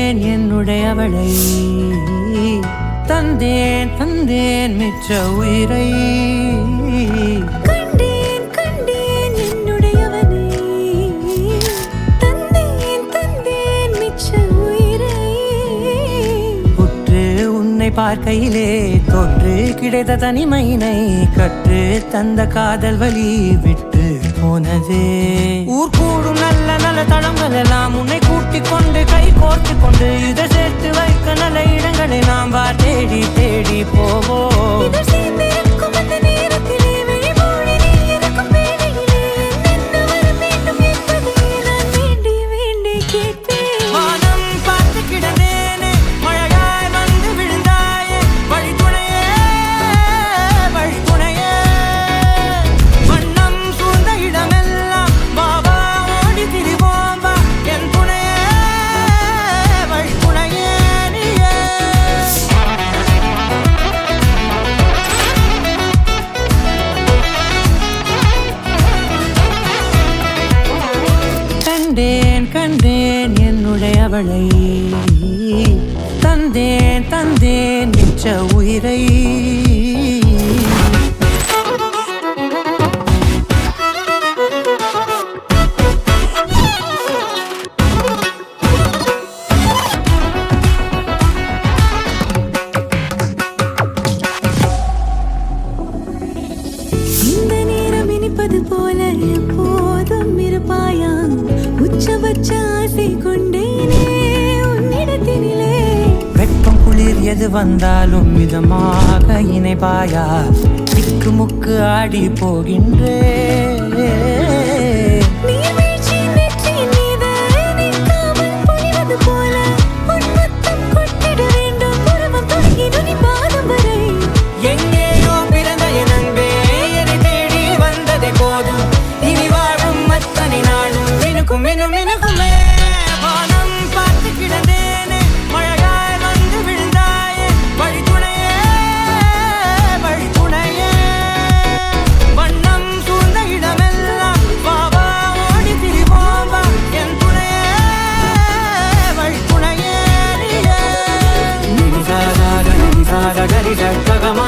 கண்டேன் என்னுடையவளை, தந்தேன் தந்தேன் மிச்ச உயிரை. கண்டேன் கண்டேன் என்னுடையவனை, தந்தேன் தந்தேன் மிச்ச உயிரை. உற்று உன்னை பார்க்கையிலே தோற்று கிடைத்த தனிமையினை கற்று தந்த காதல் வழி விட்டு போனதே. ஊர் கூடும் நல்ல நல்ல தளங்கள் எல்லாம் உன்னை கூட்டிக் கொண்டு கை கோர்த்து கொண்டு இதை சேர்த்து வைக்க நல்ல இடங்களை நாம் வா தேடி தேடி போவோம். இதழ் சேர்ந்திருக்கும் அந்த நேரத்திலே விழிமூடி நீ இருக்கும் வேளையிலே என்ன வர வேண்டும் என்பதை நான் வேண்டி வேண்டி கேட்பேன். வானம் பார்த்து கிடந்தேனே, மழையாய் வந்து விழுந்தாயே, வழித்துணையே வழித்துணையே. வண்ணம் சூழ்ந்த இடமெல்லாம் பாபா ஓடி திரிவோம் வா, என் துணையே வழித்துணையே நீயே. கண்டேன் கண்டேன் என்னுடையவளை, தந்தேன் தந்தேன் மிச்ச உயிரை. இந்த நேரம் இனிப்பது போல எப்போதும் இருப்பாயா, உச்சபட்ச ஆசை கொண்டேனே உன்னிடத்தினிலே. வெப்பம் குளிர் எது வந்தாலும் மிதமாக இணைப்பாயா, திக்கு முக்கு ஆடி போகின்றே. நீர்வீழ்ச்சி நெற்றியின் மீது நிற்காமல் பொழிவது போல உன் முத்தம் கொட்டிட வேண்டும், உருவம் தொடங்கி நுனி பாதம் வரை. எங்கேயோ பிறந்த என் அன்பே, என்னை தேடி வந்ததே போதும், இனி வாழும் அத்தனை நாளும் மினுக்கும் மினும் மினுக்குமே. வானம் பார்த்து கிடந்தேனே, மழையாய் வந்து விழுந்தாயே, வழித்துணையே வழித்துணையே. வண்ணம் சூழ்ந்த இடமெல்லாம் பாபா ஓடி திரிவோம் வா, என் துணையே வழித்துணையே நீயே. நிசாக கரி சட்டகமா